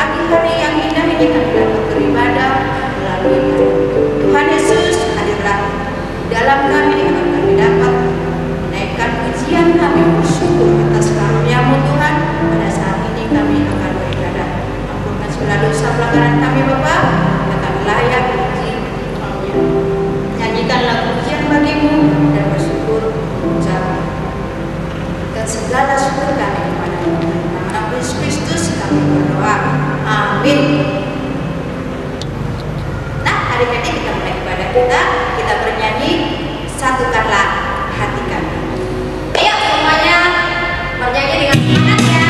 pagi hari yang indah ini kami dapat beribadah melalui Tuhan Yesus hadirlah dalam kami agar kami dapat menaikkan pujian kami bersyukur atas karunia-Mu Tuhan. Pada saat ini kami akan beribadah. Ampunkan segala dosa pelanggaran kami Bapa, dan kami layak puji. Nyanyikan lagu pujian bagi-Mu dan bersyukur ucapan dan segala syukur kami kepada-Mu. Dalam Yesus Kristus kami berdoa. Amin. Nah, adik-adik kita mulai ibadah kita bernyanyi Satukanlah Hati Kami. Ayo semuanya bernyanyi dengan semangat ya.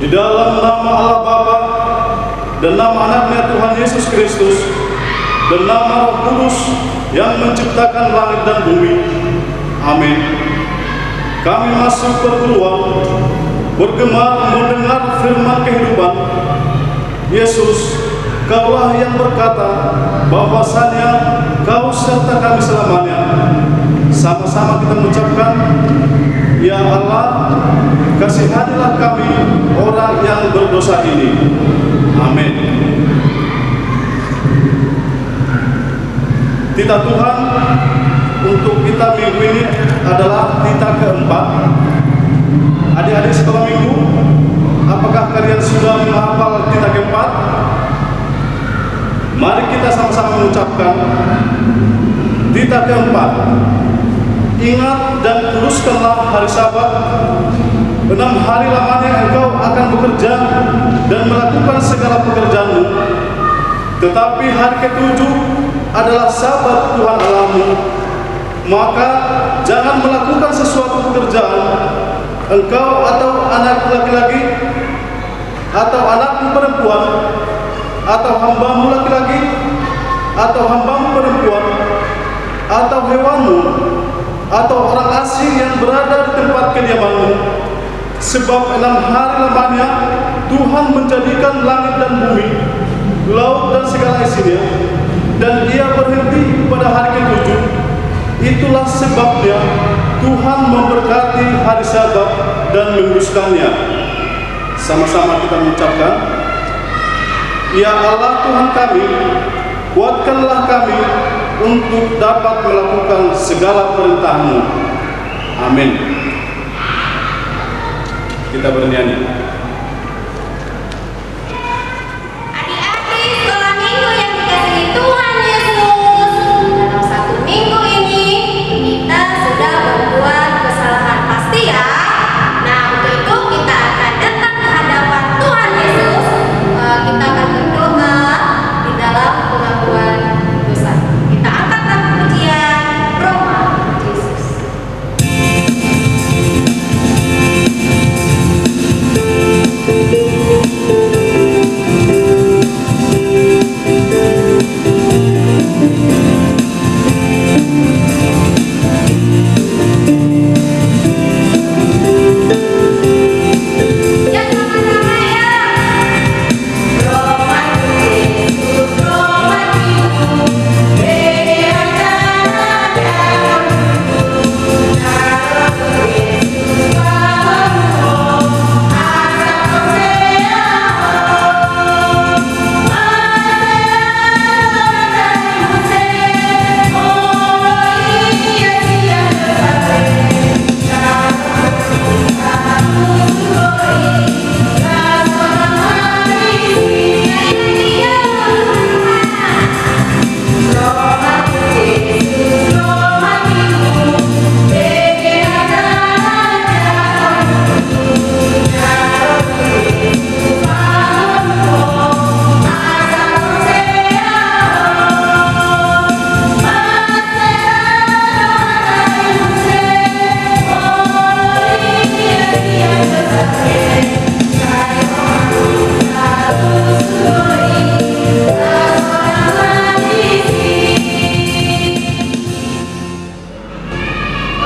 Di dalam nama Allah Bapa dan nama anaknya Tuhan Yesus Kristus dan nama Roh Kudus yang menciptakan langit dan bumi. Amin. Kami masuk berkeluar bergema mendengar firman kehidupan. Yesus, Kaulah yang berkata bahwasannya Kau serta kami selamanya. Sama-sama kita mengucapkan, Ya Allah, kasihanilah kami orang yang berdosa ini. Amin. Titah Tuhan untuk kita minggu ini adalah titah keempat. Adik-adik sekolah minggu, apakah kalian sudah menghafal titah keempat? Mari kita sama-sama mengucapkan titah keempat. Ingat dan teruskanlah hari Sabat. 6 hari lamanya engkau akan bekerja dan melakukan segala pekerjaanmu. Tetapi hari ke-7 adalah Sabat Tuhan Allahmu. Maka jangan melakukan sesuatu pekerjaan, engkau atau anak laki-laki, atau anakmu perempuan, atau hambamu laki-laki, atau hambamu perempuan, atau hewanmu, atau orang asing yang berada di tempat kediamanmu. Sebab 6 hari lamanya Tuhan menjadikan langit dan bumi, laut dan segala isinya, dan Ia berhenti pada hari ke-7. Itulah sebabnya Tuhan memberkati hari Sabat dan menguduskannya. Sama-sama kita mengucapkan, Ya Allah Tuhan kami, kuatkanlah kami untuk dapat melakukan segala perintah-Mu. Amin. Kita bernyanyi. Adik-adik sekolah minggu yang dikasihi Tuhan Yesus, dalam satu minggu ini kita sudah berbuat kesalahan pasti ya. Nah, untuk itu kita akan datang ke hadapan Tuhan Yesus. Kita akan berdoa di dalam pengakuan dosa. Kita angkatkan pujian Roma Yesus.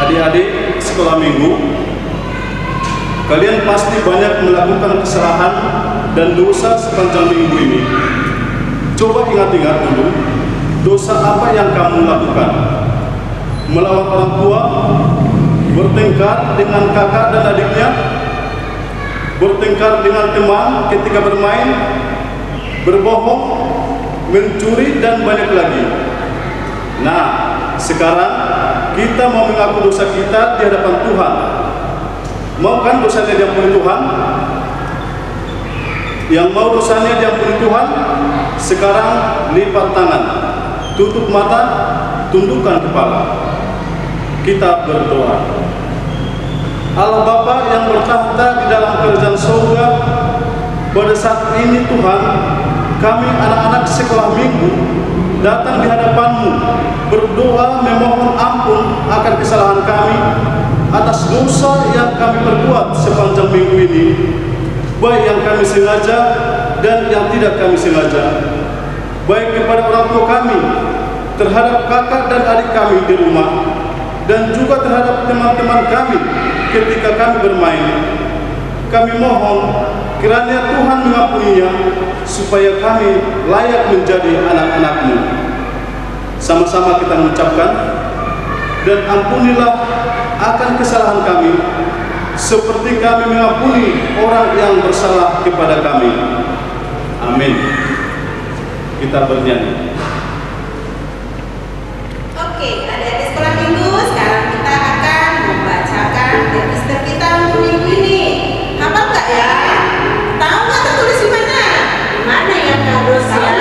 Adik-adik sekolah minggu, kalian pasti banyak melakukan kesalahan dan dosa sepanjang minggu ini. Coba ingat-ingat dulu, dosa apa yang kamu lakukan? Melawan orang tua, bertengkar dengan kakak dan adiknya, bertengkar dengan teman ketika bermain, berbohong, mencuri, dan banyak lagi. Nah, sekarang kita mau mengaku dosa kita di hadapan Tuhan. Mau kan dosanya diampuni Tuhan? Yang mau dosanya diampuni Tuhan, sekarang lipat tangan, tutup mata, tundukkan kepala. Kita berdoa. Allah Bapa yang bertahta di dalam kerajaan surga, pada saat ini Tuhan, kami anak-anak sekolah minggu datang di hadapan-Mu, berdoa memohon ampun akan kesalahan kami atas dosa yang kami perbuat sepanjang minggu ini, baik yang kami sengaja dan yang tidak kami sengaja, baik kepada orang tua kami, terhadap kakak dan adik kami di rumah, dan juga terhadap teman-teman kami ketika kami bermain. Kami mohon kiranya Tuhan mengampuninya, supaya kami layak menjadi anak-anak-Mu. Sama-sama kita mengucapkan, dan ampunilah akan kesalahan kami, seperti kami mengampuni orang yang bersalah kepada kami. Amin. Kita bernyanyi. Oke, adik-adik sekolah minggu, sekarang kita akan membacakan register kita untuk minggu ini. Hafal nggak ya? Tahu nggak tertulis di mana? Di mana ya Kak Rosia?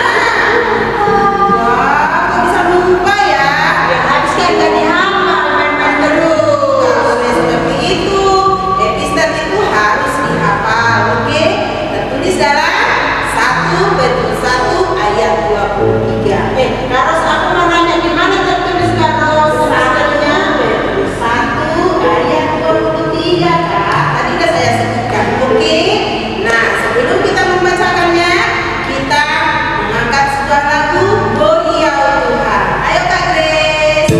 Wah, kok bisa lupa ya? Ya harusnya nggak dihafal, main-main terus. Nggak boleh seperti itu. Register itu harus dihafal, oke? Tertulis dalam 1 Petrus 1 ayat 23. Kak Ros, aku mau nanya di mana tertulis Kak Ros? Registernya Petrus 1 ayat 23, Kak. Tadi udah saya sebutkan, oke? Nah, sebelum kita membacakannya, kita mengangkat sebuah lagu Oh Iya Oh Tuhan. Ayo Kak Grace.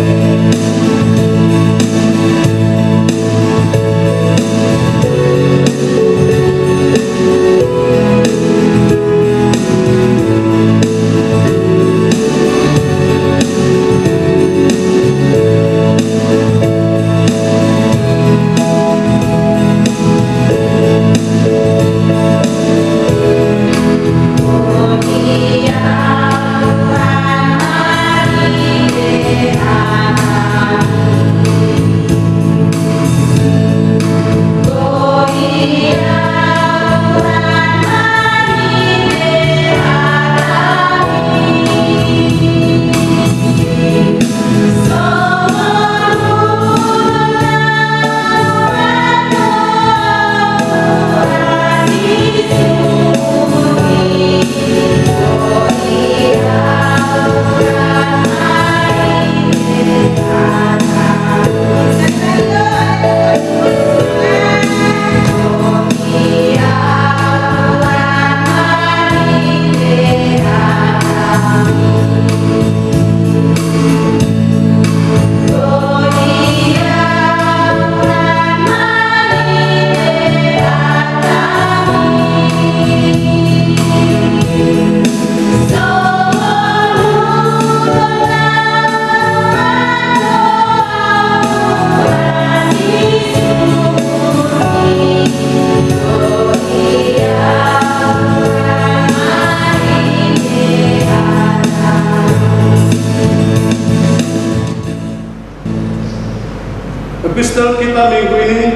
kita minggu ini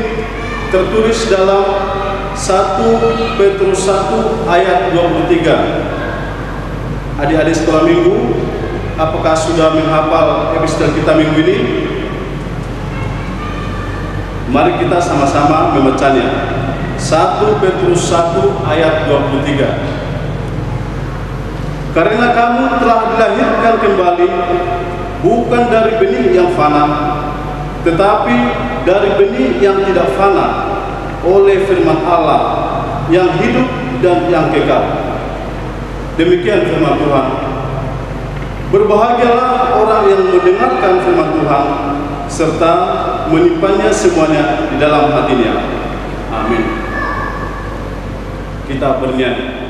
tertulis dalam 1 Petrus 1 ayat 23. Adik-adik sekolah minggu, apakah sudah menghafal episode kita minggu ini? Mari kita sama-sama membacanya. 1 Petrus 1 ayat 23. Karena kamu telah dilahirkan kembali bukan dari benih yang fana, tetapi dari benih yang tidak fana, oleh firman Allah yang hidup dan yang kekal. Demikian firman Tuhan. Berbahagialah orang yang mendengarkan firman Tuhan serta menyimpannya semuanya di dalam hatinya. Amin. Kita bernyanyi.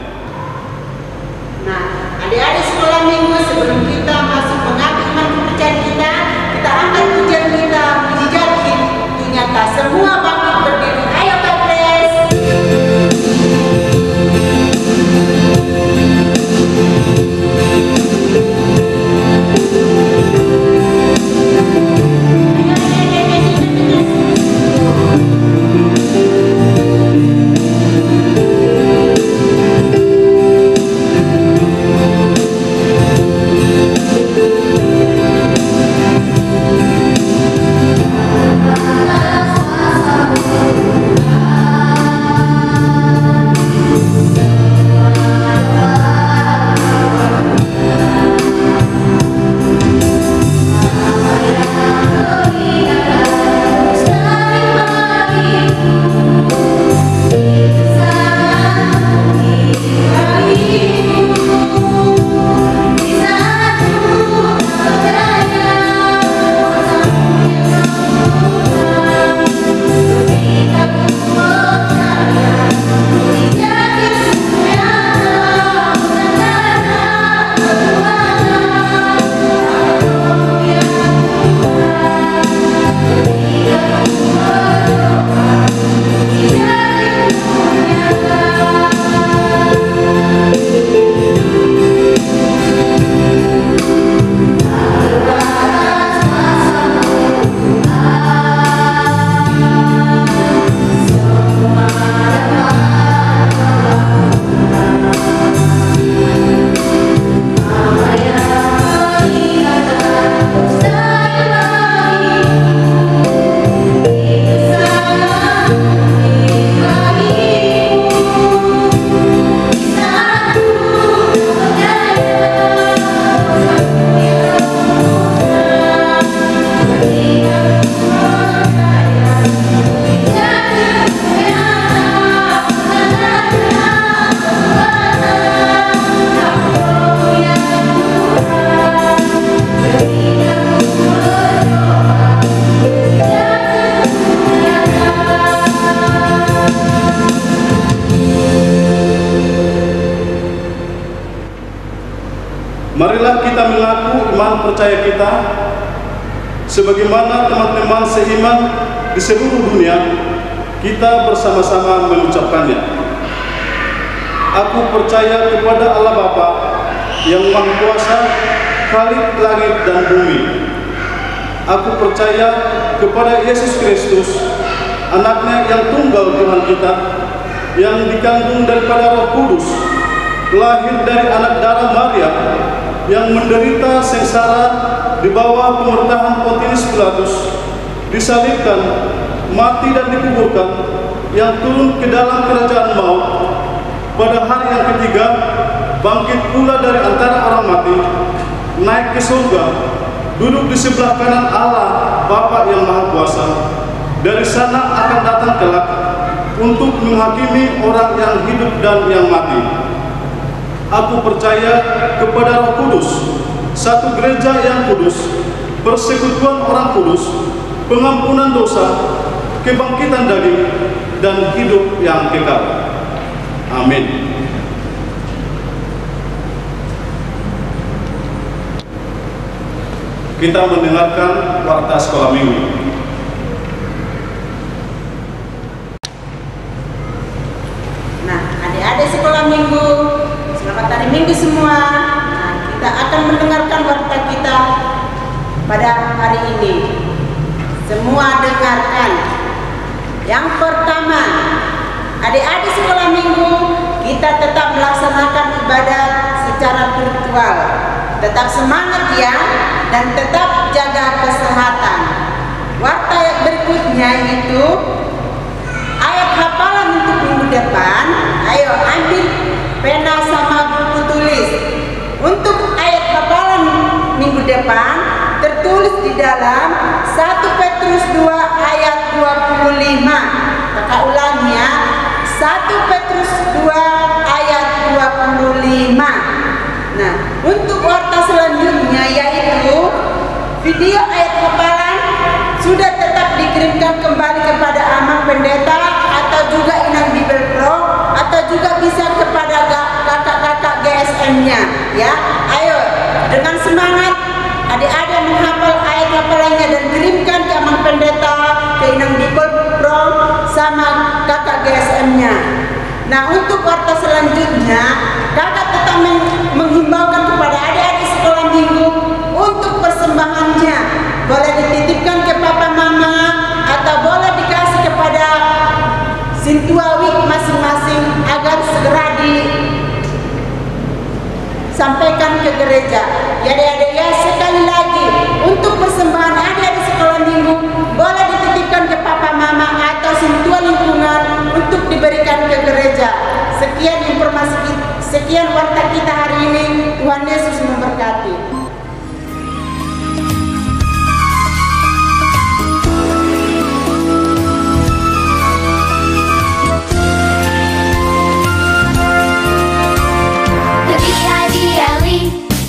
Nah, adik-adik sekolah minggu, sebelum kita masuk mengaku iman kepercayaan kita angkat pujian kita, mujizat itu nyata. Semua bangkit berdiri. Ayo Kapres. Marilah kita mengaku iman percaya kita sebagaimana teman-teman seiman di seluruh dunia kita bersama-sama mengucapkannya. Aku percaya kepada Allah Bapa yang Maha Kuasa, Khalik langit dan bumi. Aku percaya kepada Yesus Kristus, anaknya yang tunggal Tuhan kita, yang dikandung daripada Roh Kudus, lahir dari anak darah Maria, yang menderita sengsara di bawah pemerintahan Pontius Pilatus, disalibkan, mati dan dikuburkan, yang turun ke dalam kerajaan maut, pada hari yang ketiga bangkit pula dari antara orang mati, naik ke surga, duduk di sebelah kanan Allah Bapa yang Maha Kuasa. Dari sana akan datang kelak untuk menghakimi orang yang hidup dan yang mati. Aku percaya kepada Roh Kudus, satu gereja yang kudus, persekutuan orang kudus, pengampunan dosa, kebangkitan daging, dan hidup yang kekal. Amin. Kita mendengarkan warta sekolah minggu. Nah, adik-adik sekolah minggu, selamat hari Minggu semua. Nah, kita akan mendengarkan warta kita pada hari ini. Semua dengarkan. Yang pertama, adik-adik sekolah minggu, kita tetap melaksanakan ibadah secara virtual. Tetap semangat ya, dan tetap jaga kesehatan. Warta yang berikutnya itu ayat hafalan untuk minggu depan. Ayo ambil pena sama buku tulis. Untuk ayat hafalan minggu depan tertulis di dalam 1 Petrus 2 ayat 25. Kakak ulangi ya. 1 Petrus 2 ayat 25. Nah, untuk warta selanjutnya yaitu video ayat hafalan sudah tetap dikirimkan kembali kepada Amang Pendeta atau juga Inang Bibel Pro atau juga bisa kepada kakak-kakak GSM-nya ya. Ayo dengan semangat adik-adik menghafal ayat hafalannya dan kirimkan ke Amang Pendeta, ke Inang Bibel Pro sama kakak GSM-nya. Nah, untuk warta selanjutnya kakak tetap menghimbaukan kepada adik-adik sekolah minggu untuk persembahannya boleh dititipkan ke papa mama atau boleh dikasih kepada sintuawik masing-masing agar segera disampaikan ke gereja. Ya adik-adik ya, sekali lagi untuk persembahan adik-adik sekolah minggu boleh dititipkan ke papa mama atau sintua lingkungan untuk diberikan ke gereja. Sekian informasi, sekian warta kita hari ini. Tuhan Yesus memberkati.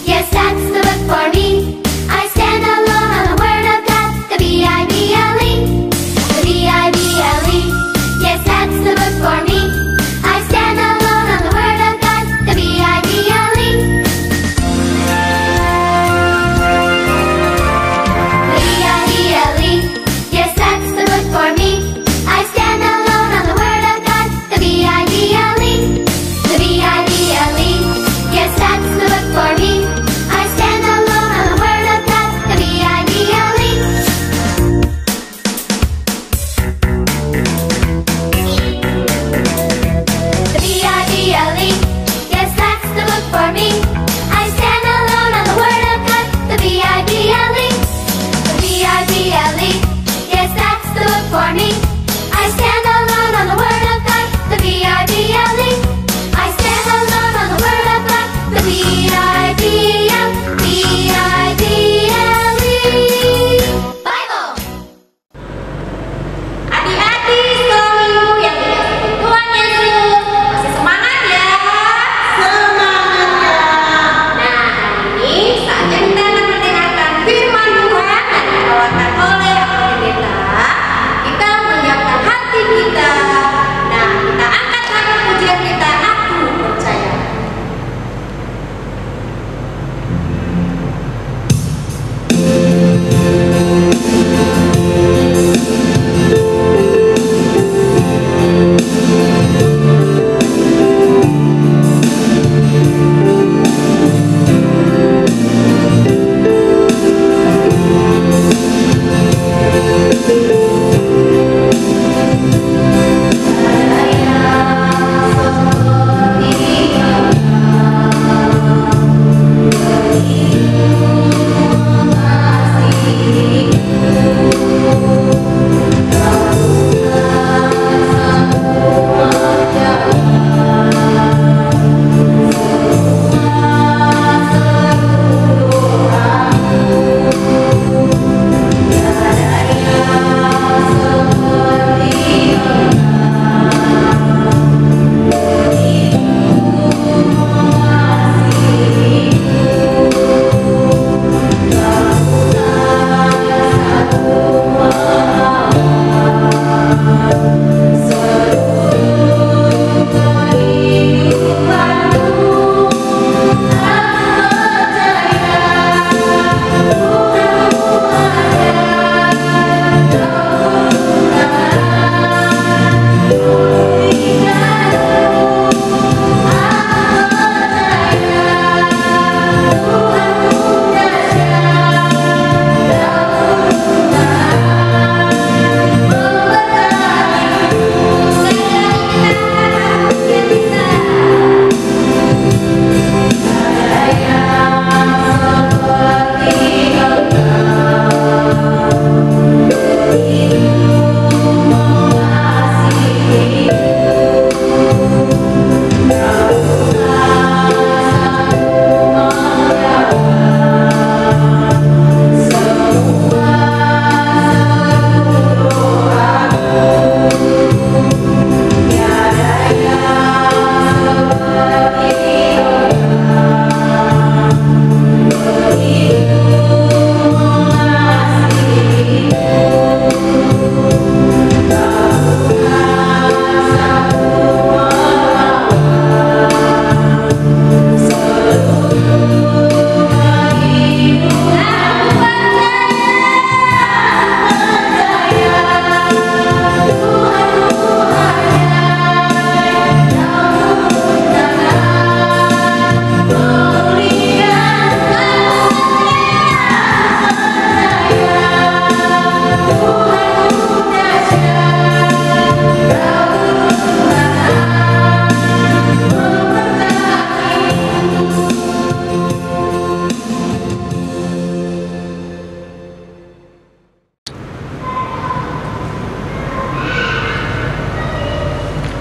Yes, that's the book for me. I stand alone on the word of God, the B-I-B-L-E. The B-I-B-L-E. Yes, that's the book for me. I stand alone on the word of God, the B-I-B-L-E.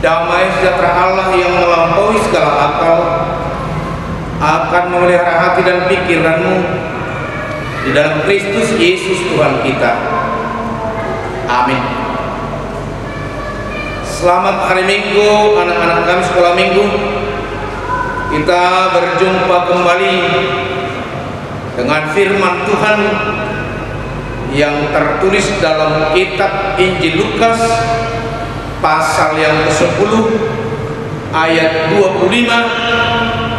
damai sejahtera Allah yang melampaui segala akal akan memelihara hati dan pikiranmu di dalam Kristus Yesus Tuhan kita. Amin. Selamat hari Minggu anak-anak kami sekolah minggu. Kita berjumpa kembali dengan firman Tuhan yang tertulis dalam kitab Injil Lukas pasal yang ke-10 ayat 25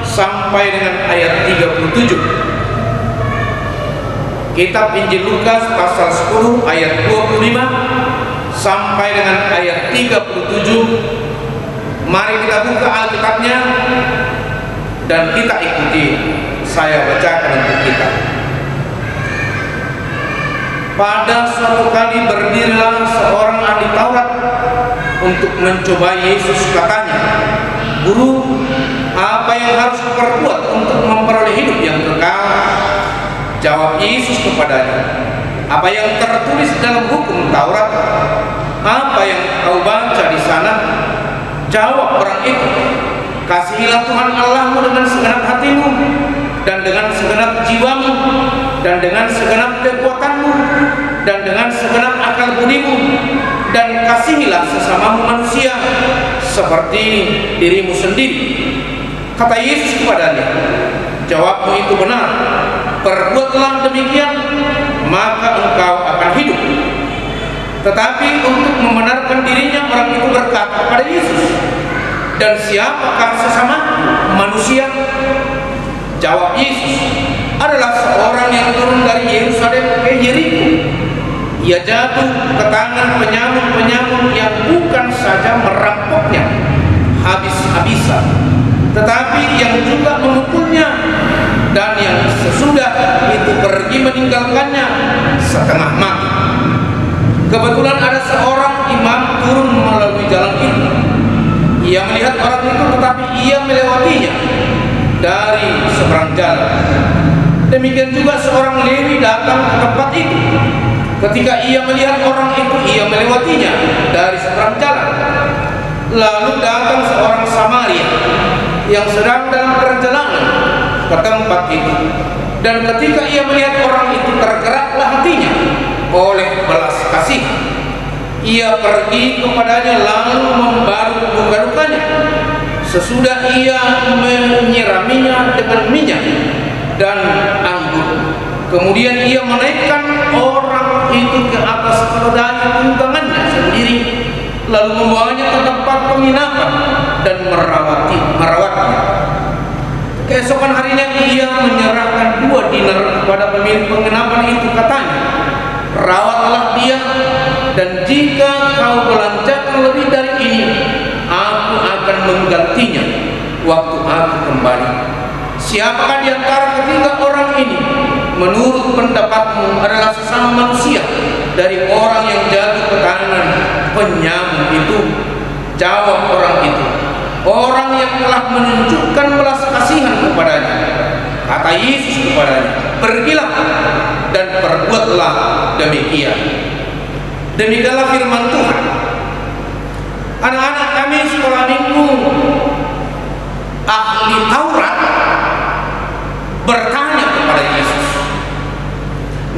sampai dengan ayat 37. Kitab Injil Lukas pasal 10 ayat 25 sampai dengan ayat 37. Mari kita buka Alkitabnya dan kita ikuti. Saya bacakan untuk kita. Pada suatu kali berdirilah seorang ahli Taurat untuk mencoba Yesus. Katanya, "Guru, apa yang harus kuperbuat untuk memperoleh hidup yang kekal?" Jawab Yesus kepadanya, "Apa yang tertulis dalam hukum Taurat? Apa yang kau baca di sana?" Jawab orang itu, "Kasihilah Tuhan Allahmu dengan segenap hatimu, dan dengan segenap jiwamu, dan dengan segenap kekuatanmu, dan dengan segenap akal budimu, dan kasihilah sesamamu manusia seperti dirimu sendiri." Kata Yesus kepadanya, "Jawabmu itu benar. Perbuatlah demikian, maka engkau akan hidup." Tetapi untuk membenarkan dirinya, orang itu berkata kepada Yesus, "Dan siapakah sesama manusia?" Jawab Yesus, "Adalah seorang yang turun dari Yerusalem ke Yeriko. Ia jatuh ke tangan penyamun-penyamun yang bukan saja merampoknya habis-habisan, tetapi yang juga memukulnya, dan yang sesudah itu pergi meninggalkannya setengah mati. Kebetulan ada seorang imam turun melalui jalan itu. Ia melihat orang itu, tetapi ia melewatinya dari seberang jalan. Demikian juga seorang Lewi datang ke tempat itu. Ketika ia melihat orang itu, ia melewatinya dari seberang jalan. Lalu datang seorang Samaria yang sedang dalam perjalanan ke tempat itu. Dan ketika ia melihat orang itu, tergeraklah hatinya oleh belas kasih. Ia pergi kepadanya lalu membalut luka-lukanya. Sesudah ia menyiraminya dengan minyak dan anggur, kemudian ia menaikkan orang itu ke atas keledai tunggangannya sendiri, lalu membawanya ke tempat penginapan dan merawatnya. Keesokan harinya ia menyerahkan 2 dinar kepada pemilik penginapan itu. Katanya, "Rawatlah dia, dan jika kau belanjakan lebih dari ini, aku akan menggantinya waktu aku kembali." Siapakah di antara ketiga orang ini menurut pendapatmu adalah sesama manusia dari orang yang jatuh ke tangan penyamun itu? Jawab orang itu, "Orang yang telah menunjukkan belas kasihan kepadanya." Kata Yesus kepadanya, "Pergilah dan perbuatlah demikian." Demikianlah firman Tuhan. Anak-anak kami sekolah minggu, ahli Taurat bertanya kepada Yesus.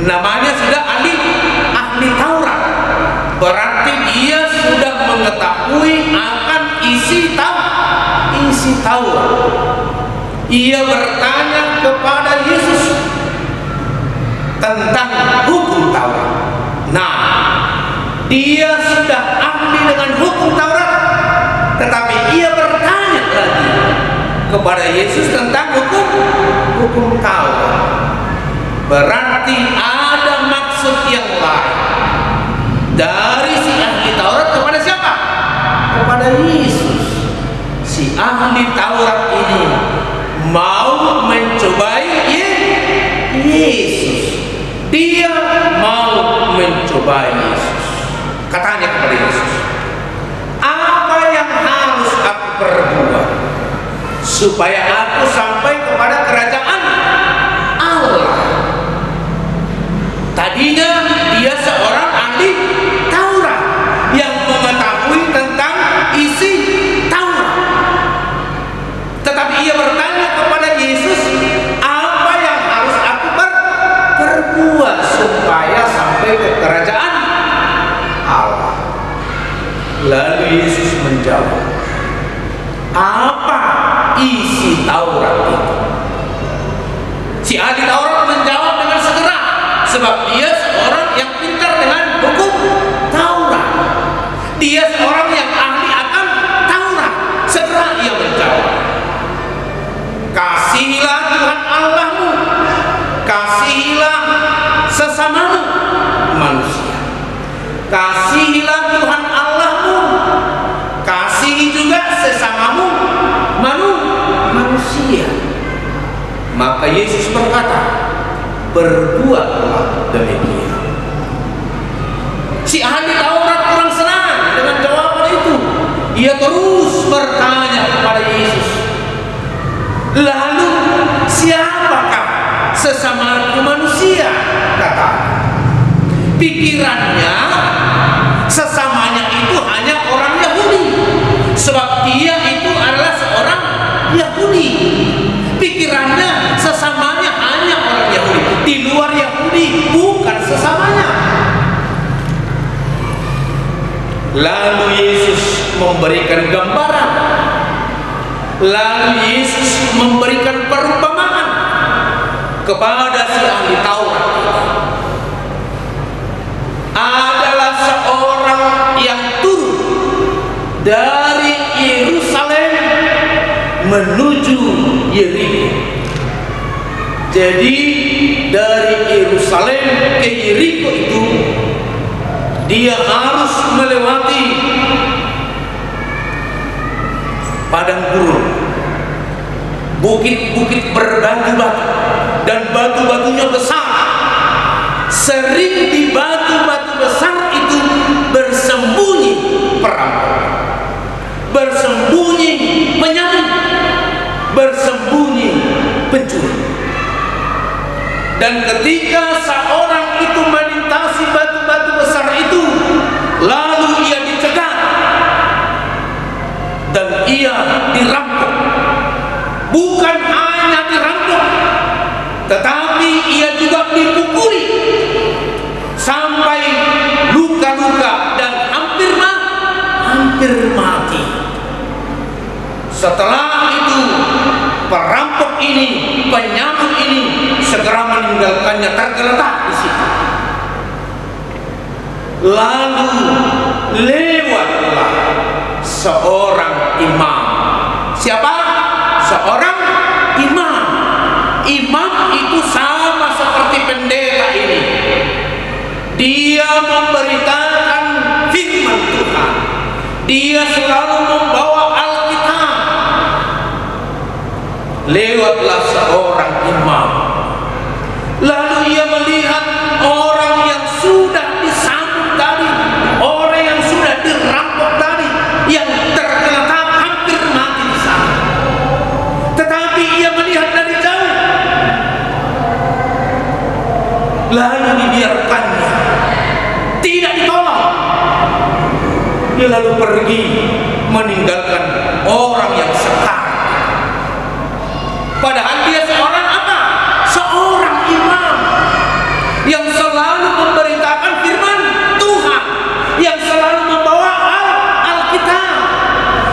Namanya sudah ahli Taurat, berarti dia sudah mengetahui akan isi Taurat. Ia bertanya kepada Yesus tentang hukum Taurat. Nah, dia sudah ahli dengan hukum Taurat, tetapi ia bertanya lagi kepada Yesus tentang hukum Taurat. Berarti ada maksud yang lain dari si ahli Taurat kepada siapa? Kepada Yesus. Si ahli Taurat ini mau mencobai Yesus. Dia mau mencobai Yesus. Katanya kepada Yesus, "Apa yang harus aku perbuat supaya aku sampai kepada kerajaan Allah?" Tadinya dia seorang ahli Taurat yang mengetahui tentang isi sebab dia seorang yang pintar dengan hukum Taurat. Dia seorang yang ahli akan Taurat. Segera ia menjawab, kasihilah Tuhan Allahmu, kasihilah sesamamu manusia. Kasihilah Tuhan Allahmu, kasihi juga sesamamu manusia. Maka Yesus berkata, berbuatlah demikian. Si ahli Taurat kurang senang dengan jawaban itu. Ia terus bertanya kepada Yesus, lalu siapakah sesama manusia? Kata, pikirannya sesamanya itu hanya orang Yahudi, sebab dia itu adalah seorang Yahudi. Pikirannya sesamanya hanya orang Yahudi, di luar Yahudi bukan sesamanya. Lalu Yesus memberikan gambaran, lalu Yesus memberikan perumpamaan kepada si ahli Taurat. Adalah seorang yang turun dari Yerusalem menuju Yeriko. Jadi dari Yerusalem ke Yeriko itu dia harus melewati padang gurun, bukit-bukit berbatu-batu, dan batu-batunya besar. Sering di batu-batu besar itu bersembunyi perampok, bersembunyi penyamun, bersembunyi pencuri. Dan ketika seorang itu melintasi batu-batu besar itu, lalu ia dicegat dan ia dirampok. Bukan hanya dirampok, tetapi ia juga dipukuli sampai luka-luka dan hampir mati. Setelah itu perampok ini, penyamun ini segera meninggalkannya tergeletak di situ. Lalu lewatlah seorang imam. Siapa? Seorang imam. Imam itu sama seperti pendeta ini. Dia memberitakan firman Tuhan. Dia selalu membawa Alkitab. Lewatlah seorang imam. Lalu ia melihat orang yang sudah disambut tadi, orang yang sudah dirampok tadi, yang tergeletak hampir mati di sana. Tetapi ia melihat dari jauh, lalu dibiarkannya, tidak ditolong. Dia lalu pergi meninggalkan orang yang sekar. Padahal dia seorang apa? Seorang imam yang selalu memberitakan firman Tuhan, yang selalu membawa Alkitab.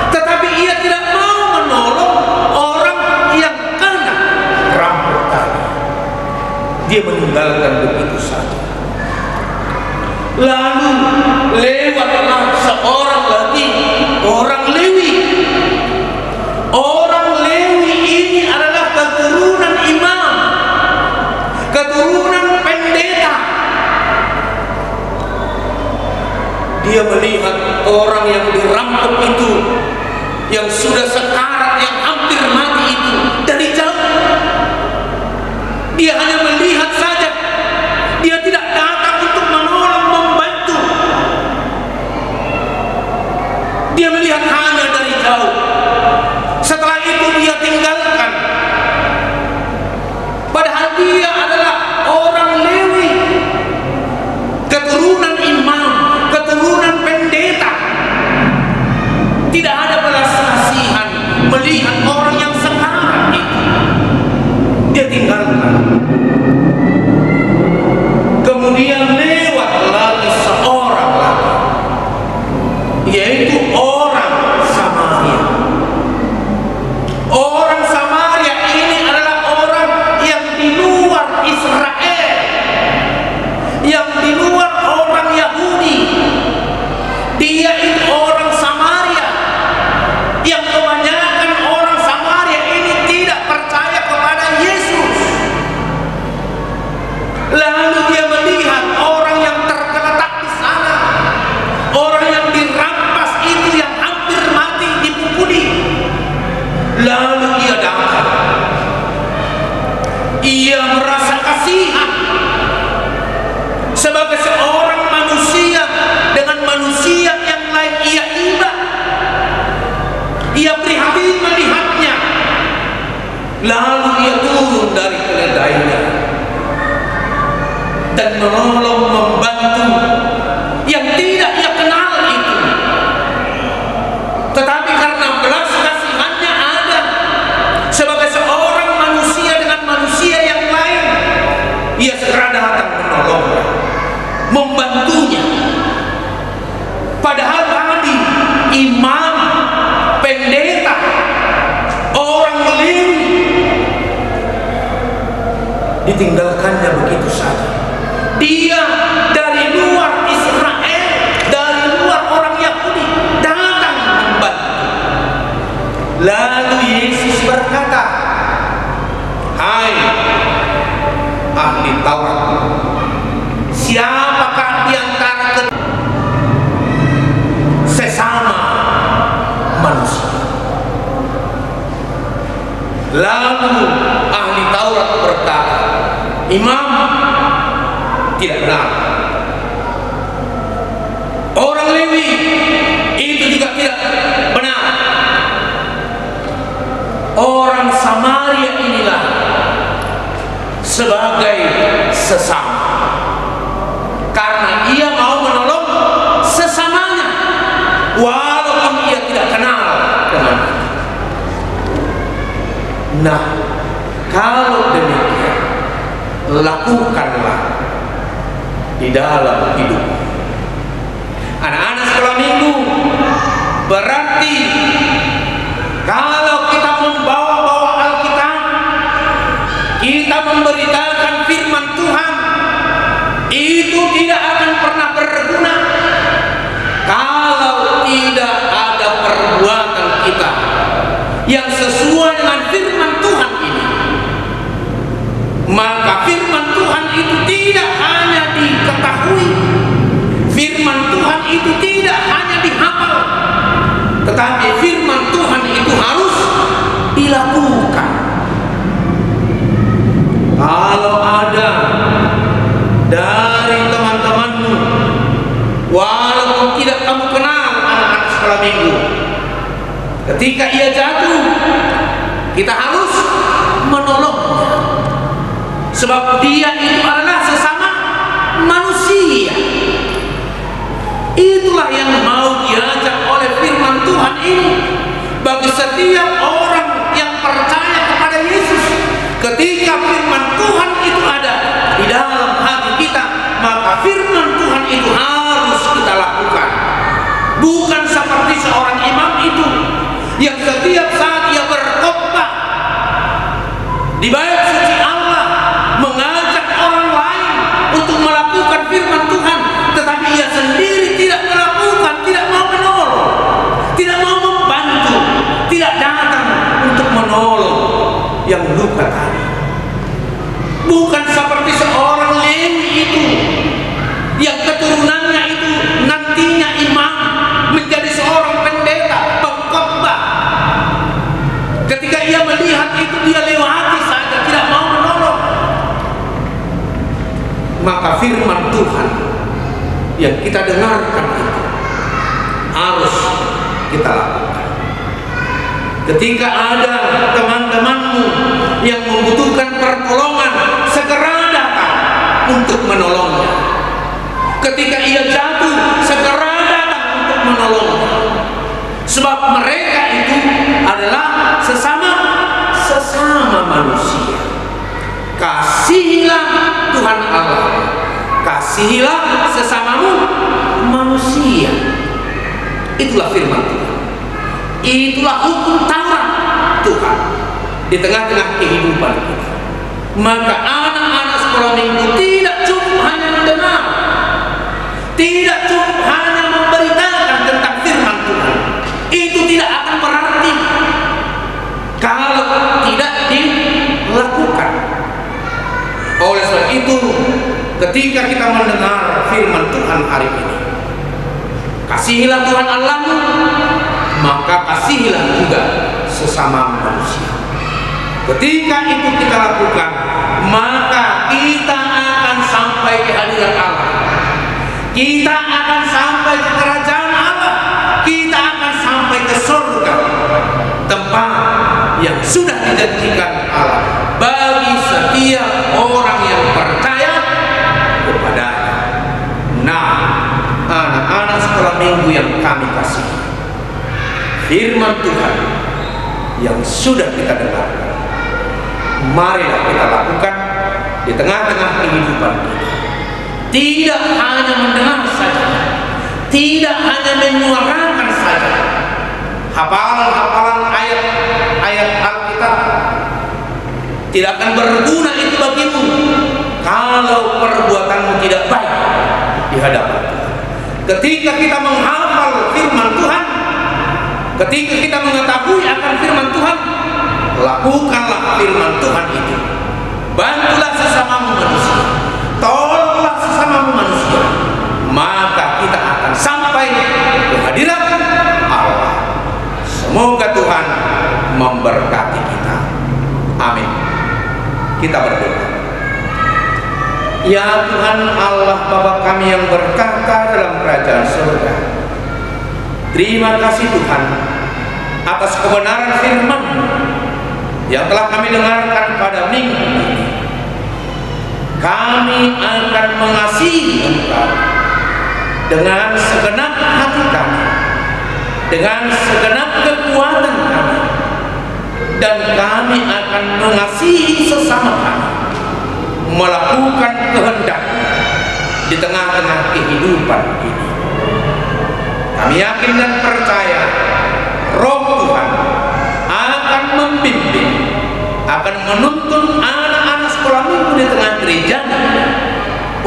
Tetapi ia tidak mau menolong orang yang kena rampok tadi. Dia meninggalkan begitu saja. Lalu lewatlah seorang lagi, orang Lewi. Orang Lewi ini adalah keturunan imam, keturunan pendeta. Dia melihat orang yang dirampok itu, yang sudah sekarat, yang hampir mati itu dari jauh. Dia hanya melihat saja. Dia tidak datang untuk menolong, membantu. Dia melihat hanya dari jauh. Setelah itu dia tinggalkan. Padahal dia adalah orang Lewi, keturunan imam, keturunan pendeta. Tidak ada belas kasihan Lalu dia melihat orang yang tergeletak di sana, orang yang dirampas itu yang hampir mati dipukuli. Lalu ia datang. Ia merasa kasihan sebagai seorang manusia dengan manusia yang lain. Ia iba, ia prihatin melihatnya. Lalu ia turun dari keledainya dan menolong, membantu yang tidak ia kenal itu. Tetapi karena belas kasihannya ada sebagai seorang manusia dengan manusia yang lain, ia segera datang menolongnya, membantunya. Padahal tadi imam, pendeta, orang Lewi ditinggalkannya begitu saja. Dia dari luar Israel, dari luar orang Yahudi, datang membantu. Lalu Yesus berkata, "Hai ahli Taurat, siapakah di antara sesama manusia?" Lalu ahli Taurat berkata, "Imam, tidak benar." Orang Lewi itu juga tidak benar. Orang Samaria inilah sebagai sesama, karena ia mau menolong sesamanya walaupun ia tidak kenal dengan dia. Nah, kalau demikian, lakukanlah di dalam hidup. Anak-anak sekolah minggu, berarti kalau kita membawa Alkitab, kita memberitakan firman Tuhan, itu tidak akan pernah berguna kalau tidak ada perbuatan kita yang sesuai dengan firman Tuhan ini. Maka firman Tuhan itu tidak hanya diketahui, firman Tuhan itu tidak hanya dihafal, tetapi firman Tuhan itu harus dilakukan. Kalau ada dari teman-temanmu, walaupun tidak kamu kenal anak-anak sekolah minggu, ketika ia jatuh, kita harus menolongnya, sebab dia itu adalah sesama manusia. Itulah yang mau diajak oleh firman Tuhan ini bagi setiap orang yang percaya kepada Yesus. Ketika firman Tuhan itu ada di dalam hati kita, maka firman Tuhan itu harus kita lakukan. Bukan seperti seorang imam itu yang setiap saat ia berkhotbah di bait suci Allah mengajak orang lain untuk melakukan firman Tuhan, tetapi ia sendiri tidak melakukan, tidak mau menolong, tidak mau membantu, tidak datang untuk menolong yang luka tadi. Bukan seperti seorang Lewi itu yang keturunannya itu nantinya imam, menjadi seorang pendeta, pengkhotbah. Ketika ia melihat itu, dia lewati saja, tidak mau menolong. Maka firman Tuhan yang kita dengarkan itu harus kita lakukan. Ketika ada teman-temanmu yang membutuhkan pertolongan, segera datang untuk menolongnya. Ketika ia jatuh, segera datang untuk menolongnya. Sebab mereka itu adalah sesama manusia. Kasihilah Tuhan Allah, kasihilah sesamamu manusia. Itulah firman Tuhan. Itulah hukum Taurat Tuhan di tengah-tengah kehidupan kita. Maka anak-anak sekolah minggu tidak cukup hanya mendengar, tidak cukup hanya memberitakan tentang firman Tuhan. Itu tidak akan berarti kalau tidak dilakukan. Oleh sebab itu, ketika kita mendengar firman Tuhan hari ini. Kasihilah Tuhan Allahmu, maka kasihilah juga sesama manusia. Ketika itu kita lakukan, maka kita akan sampai ke hadirat Allah. Kita akan sampai ke kerajaan Allah. Kita akan sampai ke surga, tempat yang sudah dijanjikan Allah bagi setiap orang yang percaya kepadanya. Nah, anak-anak sekolah minggu yang kami kasih, firman Tuhan yang sudah kita dengarkan, marilah kita lakukan di tengah-tengah kehidupan kita. Tidak hanya mendengar saja, tidak hanya menyuarakan saja hafalan-hafalan ayat-ayat Alkitab. Tidak akan berguna itu bagimu kalau perbuatanmu tidak baik di hadapan Tuhan. Ketika kita menghafal firman Tuhan, ketika kita mengetahui akan firman Tuhan, lakukanlah firman Tuhan itu. Bantulah sesamamu manusia, tolonglah sesamamu manusia, maka kita akan sampai ke hadirat Allah. Semoga Tuhan memberkati kita. Amin. Kita berdoa. Ya Tuhan Allah Bapa kami yang berkata dalam kerajaan surga, terima kasih Tuhan atas kebenaran firman yang telah kami dengarkan pada minggu ini. Kami akan mengasihi Engkau dengan segenap hati kami, dengan segenap kekuatan kami, dan kami akan mengasihi sesama kami, melakukan kehendak di tengah-tengah kehidupan ini. Kami yakin dan percaya Roh Tuhan akan membimbing, akan menuntun anak-anak sekolah minggu di tengah gereja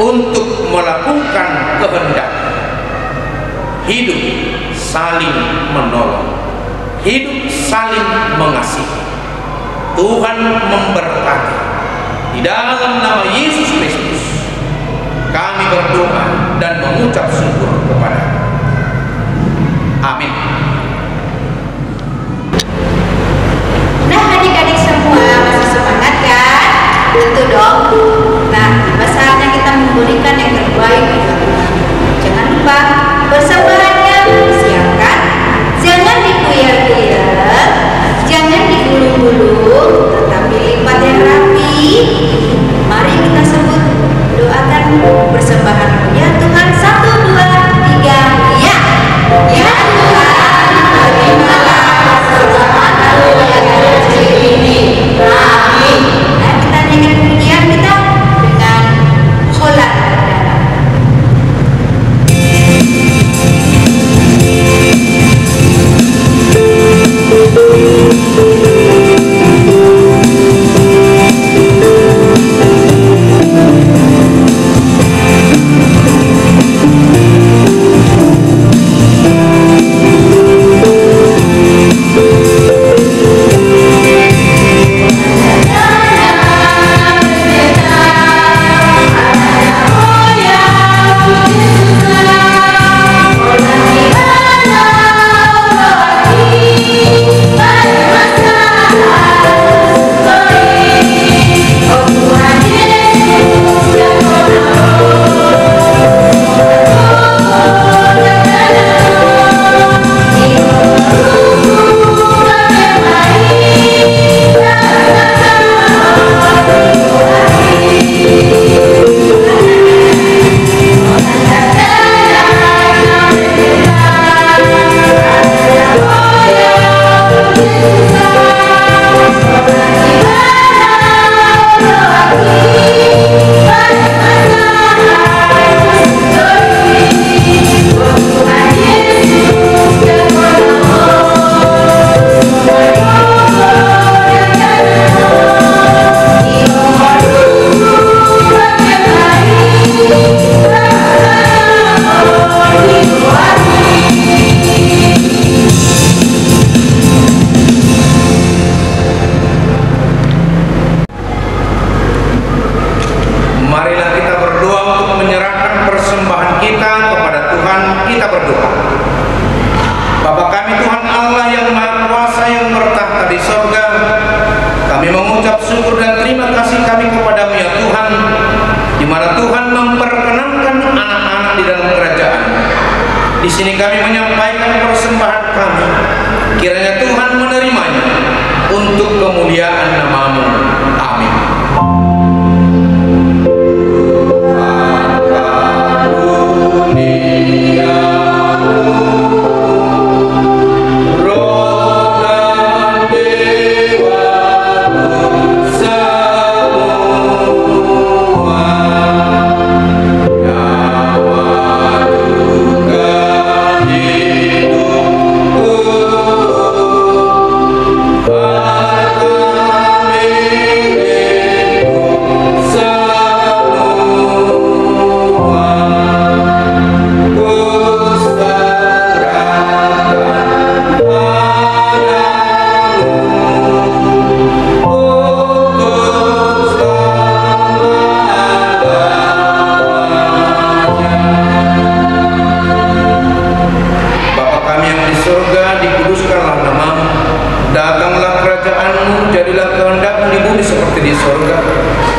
untuk melakukan kehendak hidup saling menolong, hidup saling mengasihi. Tuhan memberkati. Di dalam nama Yesus Kristus kami berdoa dan mengucap syukur kepada-Nya. Amin. Nah, adik-adik semua masih semangat kan? Tentu dong. Nah, tiba saatnya kita memberikan yang terbaik untuk Tuhan. Jangan lupa persembahannya siapkan. Jangan dikuyar-kuyar, jangan digulung-gulung, tetapi lipat yang rapi. Mari kita sebut, doakan persembahan. Ya Tuhan, 1, 2, 3, ya. Ya Tuhan, terimalah persembahanku yang kecil ini. Amin. Nah, kita nyanyikan pujian kita dengan kholat dalam. Di sini kami menyampaikan persembahan kami. Kiranya Tuhan menerimanya untuk kemuliaan nama-Mu. Amin.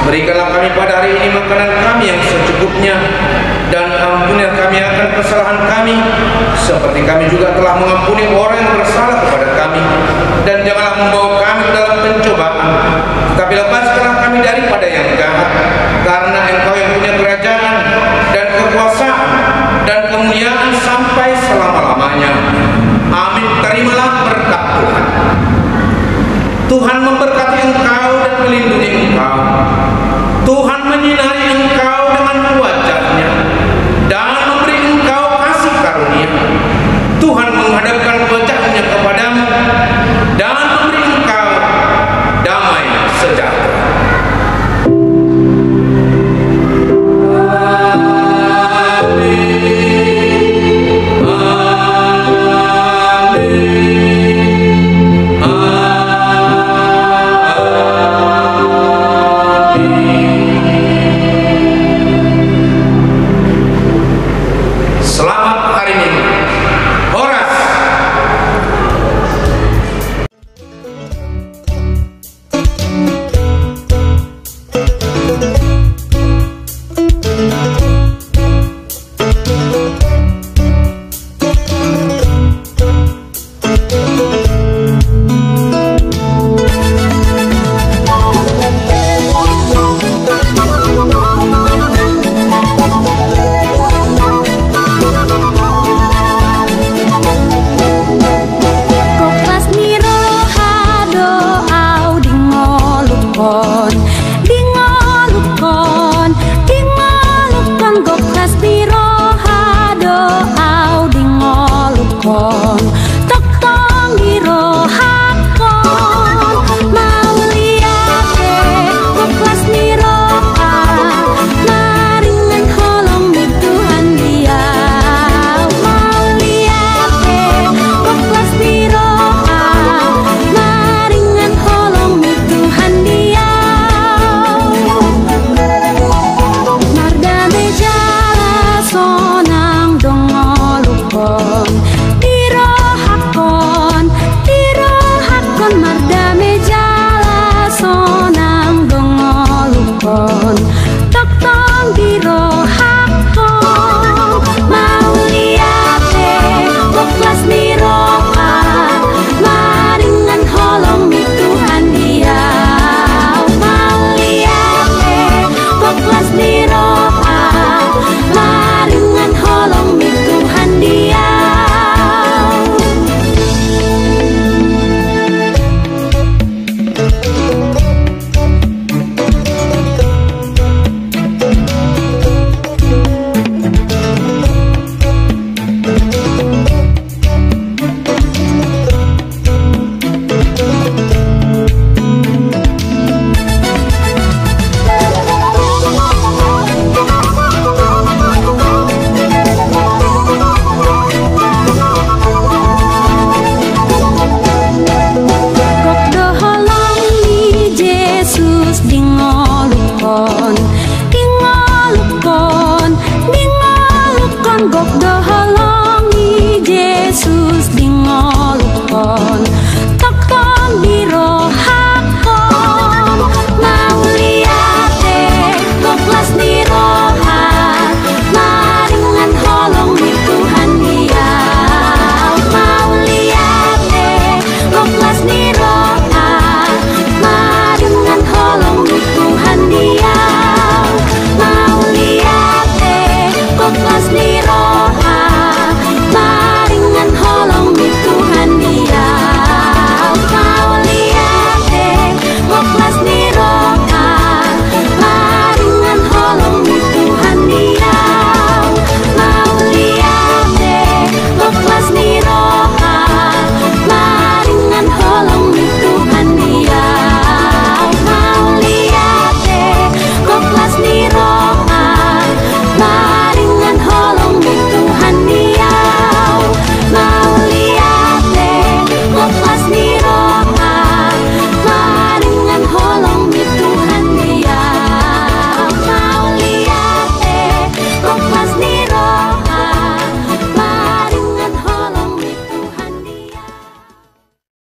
Berikanlah kami pada hari ini makanan kami yang secukupnya, dan ampunilah kami akan kesalahan kami, seperti kami juga telah mengampuni orang yang bersalah kepada kami. Dan janganlah membawa kami ke dalam pencobaan, tetapi lepaskanlah kami daripada yang jahat, karena Engkau yang punya kerajaan dan kekuasaan dan kemuliaan sampai selama-lamanya. Amin. Terimalah berkat Tuhan. Tuhan memberkati engkau dan melindungi engkau. Tuhan menyinari